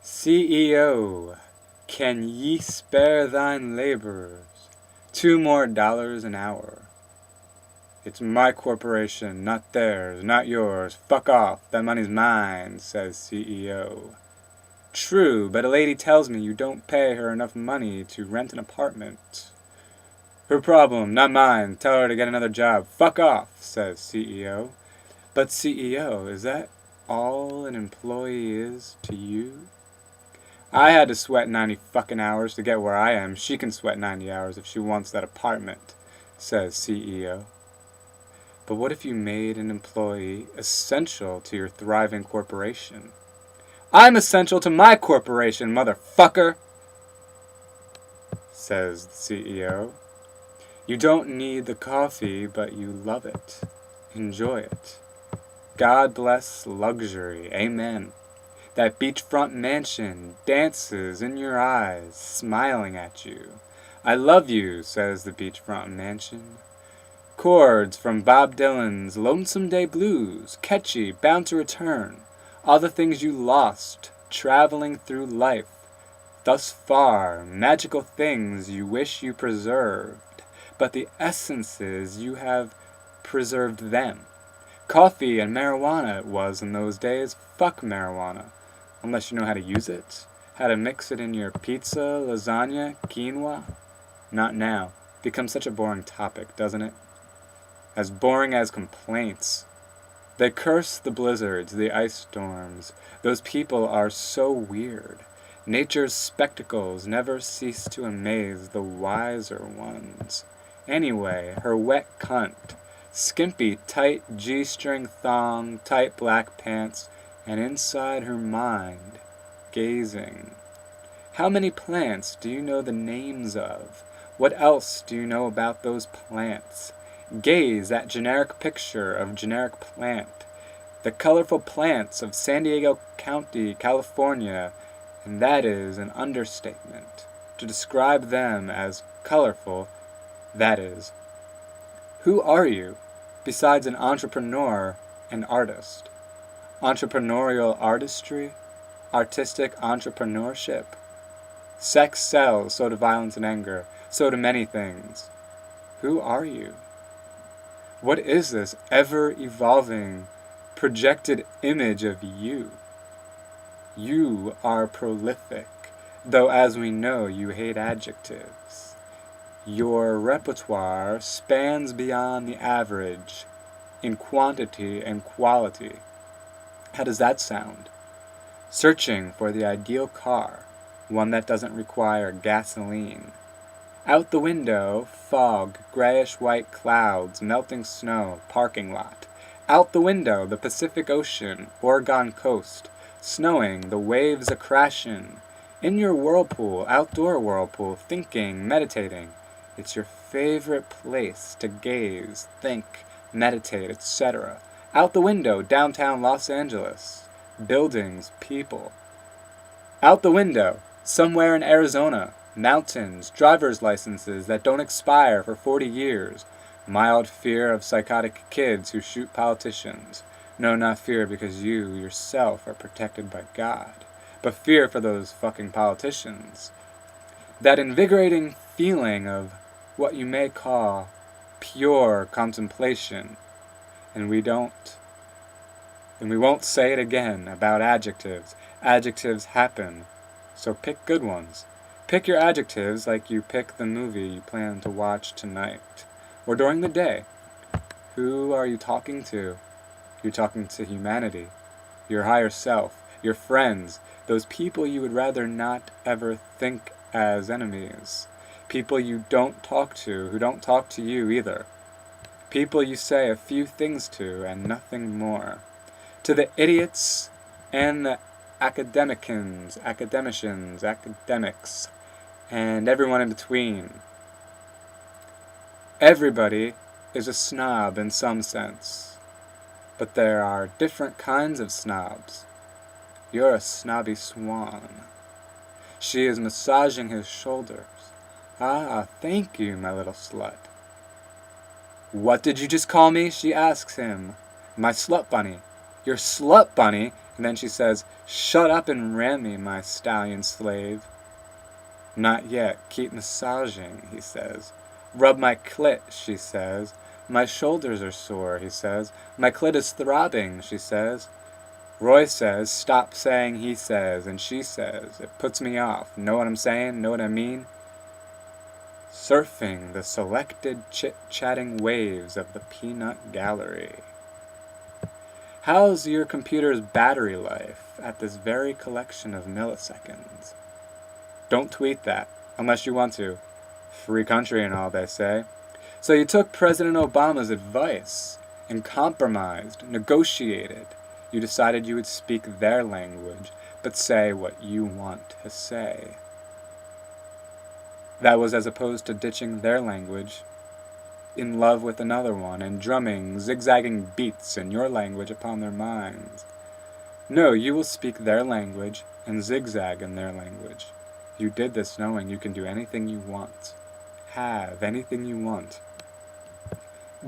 CEO, can ye spare thine laborers $2 more an hour? It's my corporation, not theirs, not yours. Fuck off, that money's mine, says CEO. True, but a lady tells me you don't pay her enough money to rent an apartment. Her problem, not mine. Tell her to get another job. Fuck off, says CEO. But CEO, is that all an employee is to you? I had to sweat 90 fucking hours to get where I am. She can sweat 90 hours if she wants that apartment, says CEO. But what if you made an employee essential to your thriving corporation? I'm essential to my corporation, motherfucker, says the CEO. You don't need the coffee, but you love it. Enjoy it. God bless luxury. Amen. That beachfront mansion dances in your eyes, smiling at you. I love you, says the beachfront mansion. Chords from Bob Dylan's Lonesome Day Blues, catchy, bound to return. All the things you lost, traveling through life. Thus far, magical things you wish you preserved, but the essence is you have preserved them. Coffee and marijuana it was in those days. Fuck marijuana. Unless you know how to use it. How to mix it in your pizza, lasagna, quinoa. Not now. Becomes such a boring topic, doesn't it? As boring as complaints. They curse the blizzards, the ice storms. Those people are so weird. Nature's spectacles never cease to amaze the wiser ones. Anyway, her wet cunt. Skimpy, tight G-string thong, tight black pants, and inside her mind, gazing. How many plants do you know the names of? What else do you know about those plants? Gaze at generic picture of generic plant. The colorful plants of San Diego County, California, and that is an understatement. To describe them as colorful, that is. Who are you, besides an entrepreneur and artist? Entrepreneurial artistry? Artistic entrepreneurship? Sex sells, so do violence and anger, so do many things. Who are you? What is this ever-evolving, projected image of you? You are prolific, though as we know you hate adjectives. Your repertoire spans beyond the average in quantity and quality. How does that sound? Searching for the ideal car, one that doesn't require gasoline. Out the window, fog, grayish-white clouds, melting snow, parking lot. Out the window, the Pacific Ocean, Oregon coast, snowing, the waves a-crashin'. In your whirlpool, outdoor whirlpool, thinking, meditating. It's your favorite place to gaze, think, meditate, etc. Out the window, downtown Los Angeles. Buildings, people. Out the window, somewhere in Arizona. Mountains, driver's licenses that don't expire for 40 years. Mild fear of psychotic kids who shoot politicians. No, not fear because you yourself are protected by God, but fear for those fucking politicians. That invigorating feeling of what you may call pure contemplation. And we won't say it again about adjectives. Adjectives happen, so pick good ones. Pick your adjectives like you pick the movie you plan to watch tonight, or during the day. Who are you talking to? You're talking to humanity, your higher self, your friends, those people you would rather not ever think as enemies. People you don't talk to, who don't talk to you either. People you say a few things to and nothing more. To the idiots and the academicians, academics, and everyone in between. Everybody is a snob in some sense, but there are different kinds of snobs. You're a snobby swan. She is massaging his shoulders. Ah, thank you, my little slut. What did you just call me? She asks him. My slut bunny. Your slut bunny? And then she says, "Shut up and ram me, my stallion slave." "Not yet, keep massaging," he says. "Rub my clit," she says. "My shoulders are sore," he says. "My clit is throbbing," she says. Roy says, "Stop saying he says," and she says, "It puts me off. Know what I'm saying? Know what I mean?" Surfing the selected chit-chatting waves of the peanut gallery. How's your computer's battery life at this very collection of milliseconds? Don't tweet that, unless you want to. Free country and all, they say. So you took President Obama's advice and compromised, negotiated. You decided you would speak their language, but say what you want to say. That was as opposed to ditching their language, in love with another one, and drumming zigzagging beats in your language upon their minds. No, you will speak their language and zigzag in their language. You did this knowing you can do anything you want, have anything you want,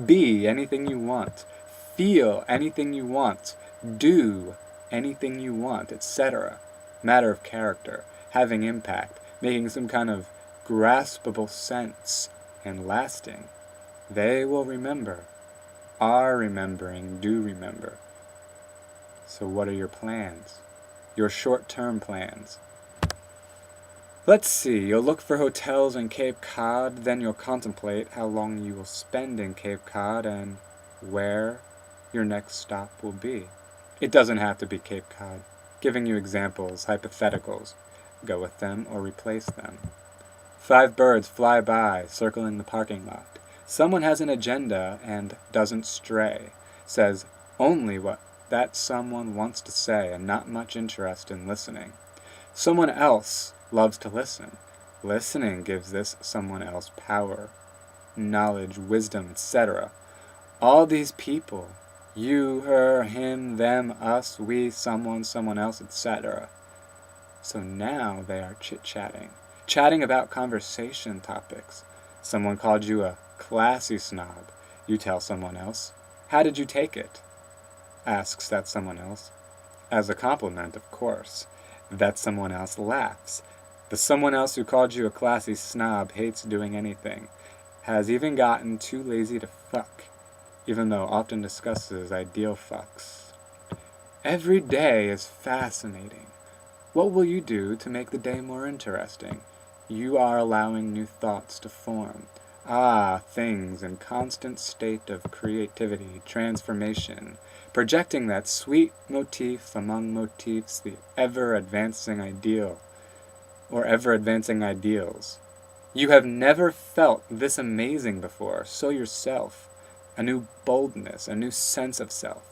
be anything you want, feel anything you want, do anything you want, etc. Matter of character, having impact, making some kind of graspable sense, and lasting. They will remember, are remembering, do remember. So what are your plans? Your short-term plans? Let's see, you'll look for hotels in Cape Cod, then you'll contemplate how long you will spend in Cape Cod and where your next stop will be. It doesn't have to be Cape Cod. Giving you examples, hypotheticals. Go with them or replace them. 5 birds fly by, circling the parking lot. Someone has an agenda and doesn't stray. Says only what that someone wants to say and not much interest in listening. Someone else loves to listen. Listening gives this someone else power, knowledge, wisdom, etc. All these people, you, her, him, them, us, we, someone, someone else, etc. So now they are chit-chatting. Chatting about conversation topics. Someone called you a classy snob. You tell someone else. How did you take it? Asks that someone else. As a compliment, of course. That someone else laughs. The someone else who called you a classy snob hates doing anything. Has even gotten too lazy to fuck, even though often discusses ideal fucks. Every day is fascinating. What will you do to make the day more interesting? You are allowing new thoughts to form. Things in constant state of creativity, transformation, projecting that sweet motif among motifs, the ever-advancing ideal, or ever-advancing ideals. You have never felt this amazing before, so yourself, a new boldness, a new sense of self.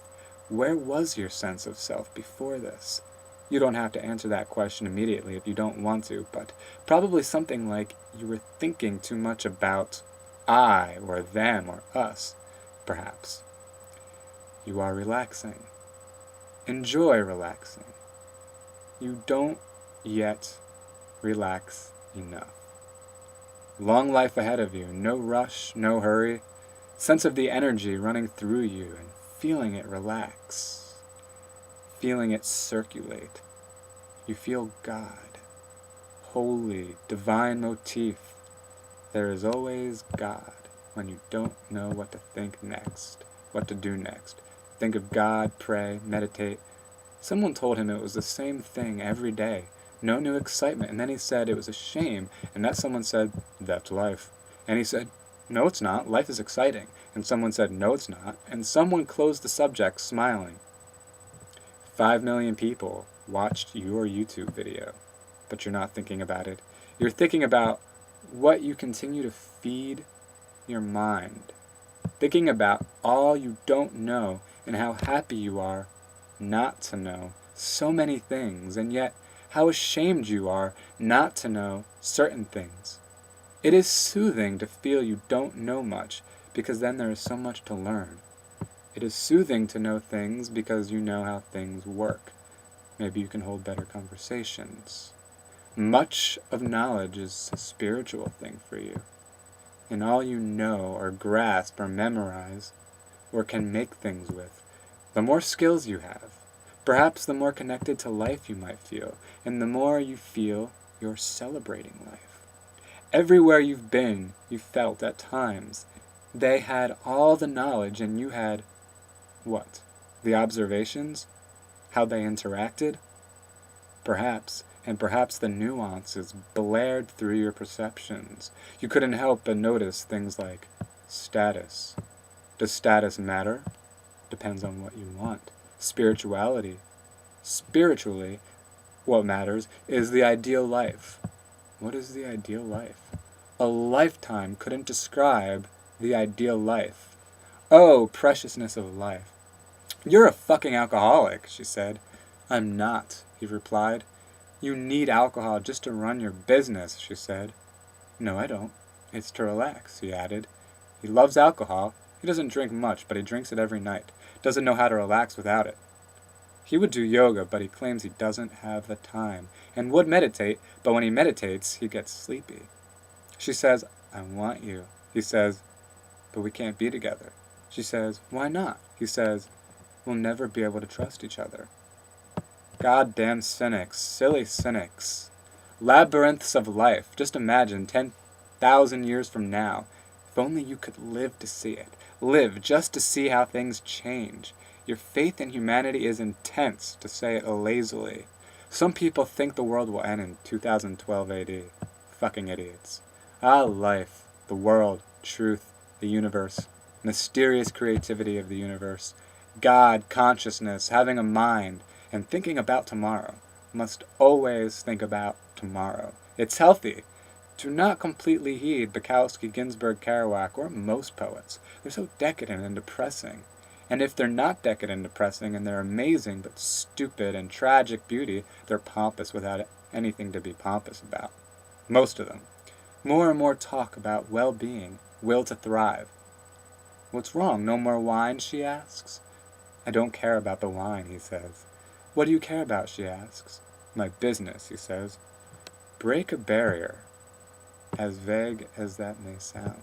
Where was your sense of self before this? You don't have to answer that question immediately if you don't want to, but probably something like you were thinking too much about I or them or us, perhaps. You are relaxing. Enjoy relaxing. You don't yet relax enough. Long life ahead of you, no rush, no hurry, sense of the energy running through you and feeling it relax, feeling it circulate. You feel God, holy, divine motif. There is always God when you don't know what to think next, what to do next. Think of God, pray, meditate. Someone told him it was the same thing every day. No new excitement. And then he said it was a shame. And that someone said, that's life. And he said, no, it's not. Life is exciting. And someone said, no, it's not. And someone closed the subject smiling. 5 million people watched your YouTube video, but you're not thinking about it. You're thinking about what you continue to feed your mind. Thinking about all you don't know and how happy you are not to know so many things, and yet how ashamed you are not to know certain things. It is soothing to feel you don't know much, because then there is so much to learn. It is soothing to know things because you know how things work. Maybe you can hold better conversations. Much of knowledge is a spiritual thing for you. And all you know or grasp or memorize or can make things with, the more skills you have, Perhaps the more connected to life you might feel, and the more you feel you're celebrating life. Everywhere you've been, you felt at times they had all the knowledge and you had what? The observations? How they interacted? Perhaps, and perhaps the nuances blared through your perceptions. You couldn't help but notice things like status. Does status matter? Depends on what you want. Spirituality. Spiritually, what matters is the ideal life. What is the ideal life? A lifetime couldn't describe the ideal life. Oh, preciousness of life. You're a fucking alcoholic, she said. I'm not, he replied. You need alcohol just to run your business, she said. No, I don't. It's to relax, he added. He loves alcohol. He doesn't drink much, but he drinks it every night. Doesn't know how to relax without it. He would do yoga, but he claims he doesn't have the time, and would meditate, but when he meditates, he gets sleepy. She says, I want you. He says, but we can't be together. She says, why not? He says, we'll never be able to trust each other. Goddamn cynics, silly cynics. Labyrinths of life. Just imagine 10,000 years from now. If only you could live to see it. Live just to see how things change. Your faith in humanity is intense, to say it lazily. Some people think the world will end in 2012 AD. Fucking idiots. Ah, life, the world, truth, the universe, mysterious creativity of the universe, God, consciousness, having a mind, and thinking about tomorrow. Must always think about tomorrow. It's healthy. Do not completely heed Bukowski, Ginsberg, Kerouac, or most poets. They're so decadent and depressing. And if they're not decadent and depressing, and they're amazing but stupid and tragic beauty, they're pompous without anything to be pompous about. Most of them. More and more talk about well-being, will to thrive. What's wrong? No more wine, she asks. I don't care about the wine, he says. What do you care about, she asks. My business, he says. Break a barrier, as vague as that may sound.